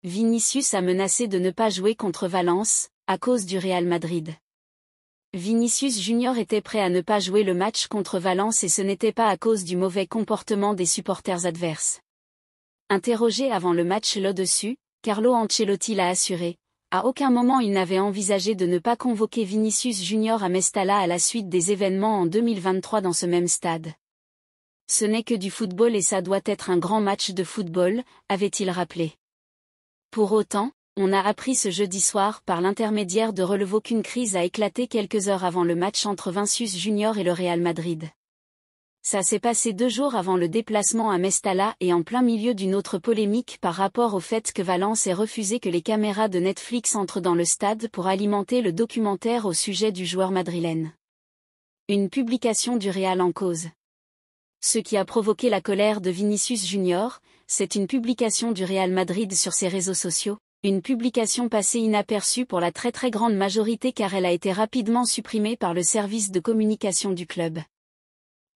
Vinicius a menacé de ne pas jouer contre Valence, à cause du Real Madrid. Vinicius Junior était prêt à ne pas jouer le match contre Valence et ce n'était pas à cause du mauvais comportement des supporters adverses. Interrogé avant le match là-dessus, Carlo Ancelotti l'a assuré. À aucun moment il n'avait envisagé de ne pas convoquer Vinicius Junior à Mestalla à la suite des événements en 2023 dans ce même stade. Ce n'est que du football et ça doit être un grand match de football, avait-il rappelé. Pour autant, on a appris ce jeudi soir par l'intermédiaire de Relevo qu'une crise a éclaté quelques heures avant le match entre Vinicius Junior et le Real Madrid. Ça s'est passé 2 jours avant le déplacement à Mestalla et en plein milieu d'une autre polémique par rapport au fait que Valence ait refusé que les caméras de Netflix entrent dans le stade pour alimenter le documentaire au sujet du joueur madrilène. Une publication du Real en cause. Ce qui a provoqué la colère de Vinicius Junior, c'est une publication du Real Madrid sur ses réseaux sociaux, une publication passée inaperçue pour la très grande majorité car elle a été rapidement supprimée par le service de communication du club.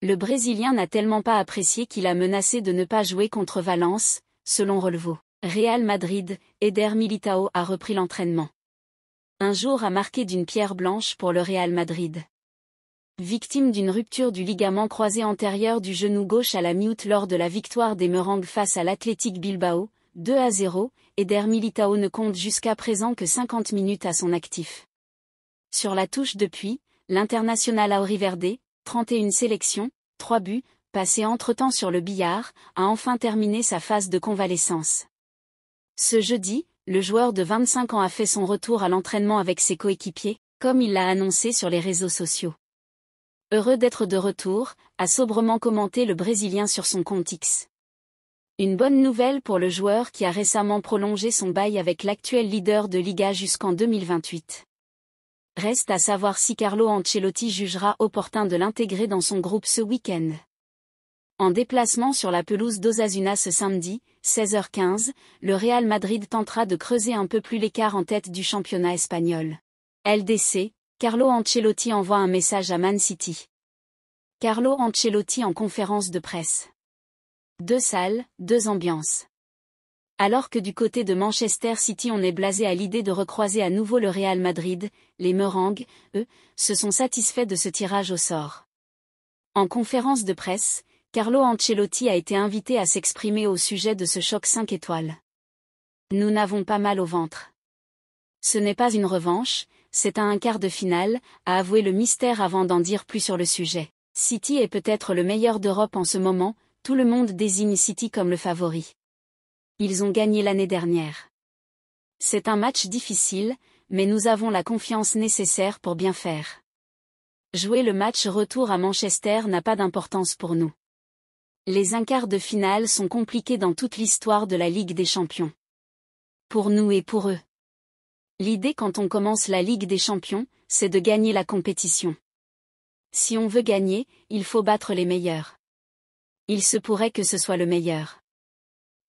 Le Brésilien n'a tellement pas apprécié qu'il a menacé de ne pas jouer contre Valence, selon Relevo. Real Madrid, Eder Militão a repris l'entraînement. Un jour a marqué d'une pierre blanche pour le Real Madrid. Victime d'une rupture du ligament croisé antérieur du genou gauche à la mi-août lors de la victoire des Merengues face à l'Athletic Bilbao, 2-0, Eder Militão ne compte jusqu'à présent que 50 minutes à son actif. Sur la touche depuis, l'international auriverde, 31 sélections, 3 buts, passé entre-temps sur le billard, a enfin terminé sa phase de convalescence. Ce jeudi, le joueur de 25 ans a fait son retour à l'entraînement avec ses coéquipiers, comme il l'a annoncé sur les réseaux sociaux. Heureux d'être de retour, a sobrement commenté le Brésilien sur son compte X. Une bonne nouvelle pour le joueur qui a récemment prolongé son bail avec l'actuel leader de Liga jusqu'en 2028. Reste à savoir si Carlo Ancelotti jugera opportun de l'intégrer dans son groupe ce week-end. En déplacement sur la pelouse d'Osasuna ce samedi, 16h15, le Real Madrid tentera de creuser un peu plus l'écart en tête du championnat espagnol. LDC, Carlo Ancelotti envoie un message à Man City. Carlo Ancelotti en conférence de presse. 2 salles, 2 ambiances. Alors que du côté de Manchester City on est blasé à l'idée de recroiser à nouveau le Real Madrid, les Merengues, eux, se sont satisfaits de ce tirage au sort. En conférence de presse, Carlo Ancelotti a été invité à s'exprimer au sujet de ce choc 5 étoiles. Nous n'avons pas mal au ventre. Ce n'est pas une revanche, c'est un quart de finale, a avoué le mystère avant d'en dire plus sur le sujet. City est peut-être le meilleur d'Europe en ce moment, tout le monde désigne City comme le favori. Ils ont gagné l'année dernière. C'est un match difficile, mais nous avons la confiance nécessaire pour bien faire. Jouer le match retour à Manchester n'a pas d'importance pour nous. Les quarts de finale sont compliqués dans toute l'histoire de la Ligue des Champions. Pour nous et pour eux. L'idée quand on commence la Ligue des Champions, c'est de gagner la compétition. Si on veut gagner, il faut battre les meilleurs. Il se pourrait que ce soit le meilleur.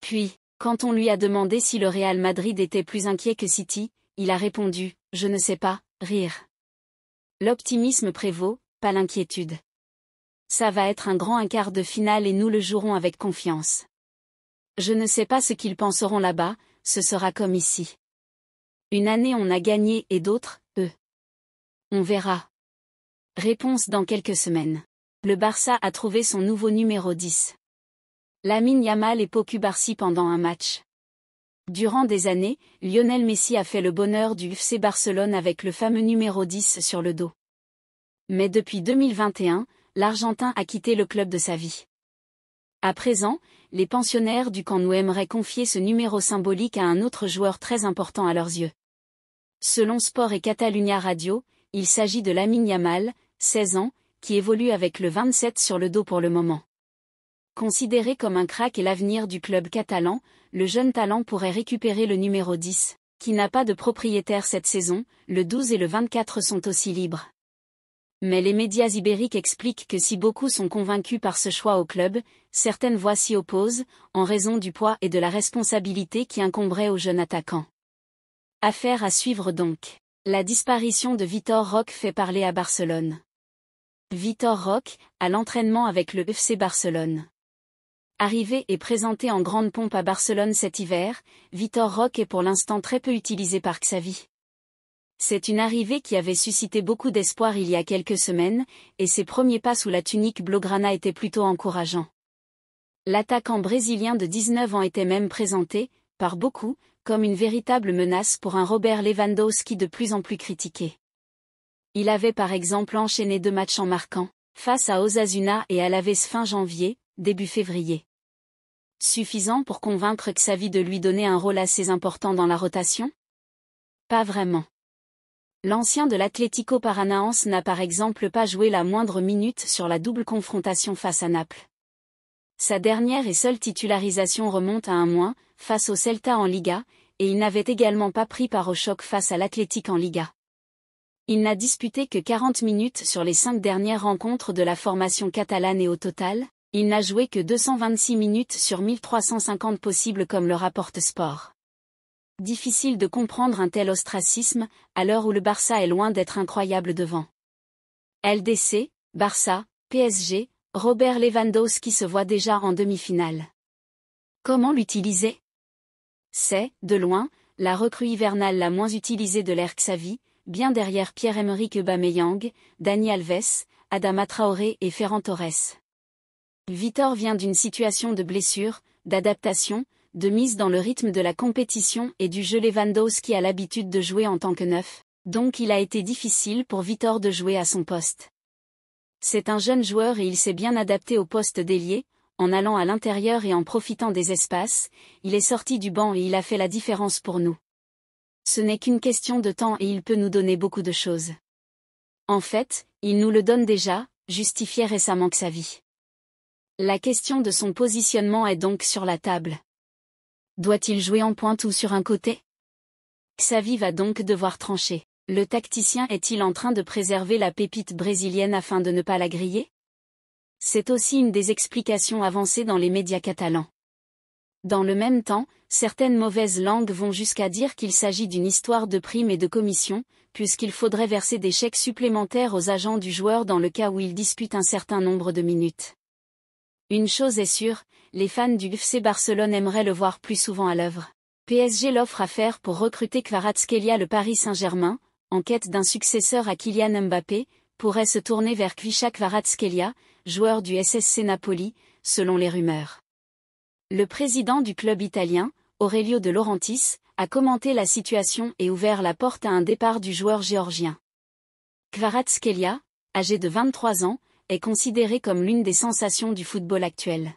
Puis, quand on lui a demandé si le Real Madrid était plus inquiet que City, il a répondu « Je ne sais pas, rire ». L'optimisme prévaut, pas l'inquiétude. Ça va être un grand quart de finale et nous le jouerons avec confiance. Je ne sais pas ce qu'ils penseront là-bas, ce sera comme ici. Une année on a gagné et d'autres, eux. On verra. Réponse dans quelques semaines. Le Barça a trouvé son nouveau numéro 10. Lamine Yamal et Pau Cubarsí pendant un match. Durant des années, Lionel Messi a fait le bonheur du FC Barcelone avec le fameux numéro 10 sur le dos. Mais depuis 2021, l'Argentin a quitté le club de sa vie. À présent, les pensionnaires du Camp Nou aimeraient confier ce numéro symbolique à un autre joueur très important à leurs yeux. Selon Sport et Catalunya Radio, il s'agit de Lamine Yamal, 16 ans, qui évolue avec le 27 sur le dos pour le moment. Considéré comme un crack et l'avenir du club catalan, le jeune talent pourrait récupérer le numéro 10, qui n'a pas de propriétaire cette saison, le 12 et le 24 sont aussi libres. Mais les médias ibériques expliquent que si beaucoup sont convaincus par ce choix au club, certaines voix s'y opposent, en raison du poids et de la responsabilité qui incomberait au jeune attaquant. Affaire à suivre donc. La disparition de Vitor Roque fait parler à Barcelone. Vitor Roque, à l'entraînement avec le FC Barcelone. Arrivé et présenté en grande pompe à Barcelone cet hiver, Vitor Roque est pour l'instant très peu utilisé par Xavi. C'est une arrivée qui avait suscité beaucoup d'espoir il y a quelques semaines, et ses premiers pas sous la tunique blaugrana étaient plutôt encourageants. L'attaquant brésilien de 19 ans était même présenté, par beaucoup, comme une véritable menace pour un Robert Lewandowski de plus en plus critiqué. Il avait par exemple enchaîné 2 matchs en marquant, face à Osasuna et à l'Aves fin janvier, début février. Suffisant pour convaincre Xavi de lui donner un rôle assez important dans la rotation? Pas vraiment. L'ancien de l'Atlético Paranaense n'a par exemple pas joué la moindre minute sur la double confrontation face à Naples. Sa dernière et seule titularisation remonte à un mois, face au Celta en Liga, et il n'avait également pas pris part au choc face à l'Athletic en Liga. Il n'a disputé que 40 minutes sur les 5 dernières rencontres de la formation catalane et au total, il n'a joué que 226 minutes sur 1350 possibles comme le rapporte Sport. Difficile de comprendre un tel ostracisme, à l'heure où le Barça est loin d'être incroyable devant. LDC, Barça, PSG, Robert Lewandowski se voit déjà en demi-finale. Comment l'utiliser? C'est, de loin, la recrue hivernale la moins utilisée de l'ère Xavi, bien derrière Pierre-Emerick Aubameyang, Dani Alves, Adama Traoré et Ferran Torres. Vitor vient d'une situation de blessure, d'adaptation, de mise dans le rythme de la compétition et du jeu. Lewandowski a l'habitude de jouer en tant que neuf, donc il a été difficile pour Vitor de jouer à son poste. C'est un jeune joueur et il s'est bien adapté au poste d'ailier, en allant à l'intérieur et en profitant des espaces, il est sorti du banc et il a fait la différence pour nous. Ce n'est qu'une question de temps et il peut nous donner beaucoup de choses. En fait, il nous le donne déjà, justifiait récemment Xavi. La question de son positionnement est donc sur la table. Doit-il jouer en pointe ou sur un côté? Xavi va donc devoir trancher. Le tacticien est-il en train de préserver la pépite brésilienne afin de ne pas la griller? C'est aussi une des explications avancées dans les médias catalans. Dans le même temps, certaines mauvaises langues vont jusqu'à dire qu'il s'agit d'une histoire de primes et de commissions, puisqu'il faudrait verser des chèques supplémentaires aux agents du joueur dans le cas où il dispute un certain nombre de minutes. Une chose est sûre, les fans du FC Barcelone aimeraient le voir plus souvent à l'œuvre. PSG l'offre à faire pour recruter Kvaratskhelia. Le Paris Saint-Germain, en quête d'un successeur à Kylian Mbappé, pourrait se tourner vers Kvisha Kvaratskhelia, joueur du SSC Napoli, selon les rumeurs. Le président du club italien, Aurelio De Laurentiis, a commenté la situation et ouvert la porte à un départ du joueur géorgien. Kvaratskhelia, âgé de 23 ans, est considéré comme l'une des sensations du football actuel.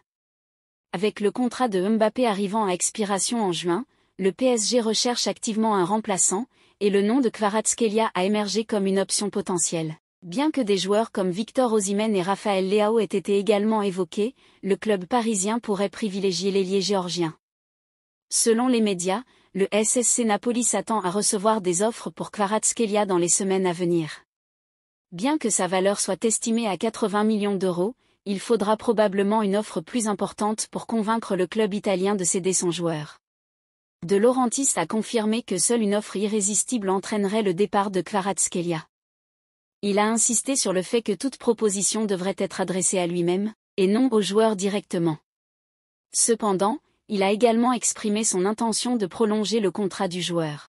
Avec le contrat de Mbappé arrivant à expiration en juin, le PSG recherche activement un remplaçant, et le nom de Kvaratskhelia a émergé comme une option potentielle. Bien que des joueurs comme Victor Osimhen et Raphaël Leao aient été également évoqués, le club parisien pourrait privilégier l'ailier géorgien. Selon les médias, le SSC Napoli s'attend à recevoir des offres pour Kvaratskhelia dans les semaines à venir. Bien que sa valeur soit estimée à 80 millions d'euros, il faudra probablement une offre plus importante pour convaincre le club italien de céder son joueur. De Laurentiis a confirmé que seule une offre irrésistible entraînerait le départ de Kvaratskhelia. Il a insisté sur le fait que toute proposition devrait être adressée à lui-même, et non au joueur directement. Cependant, il a également exprimé son intention de prolonger le contrat du joueur.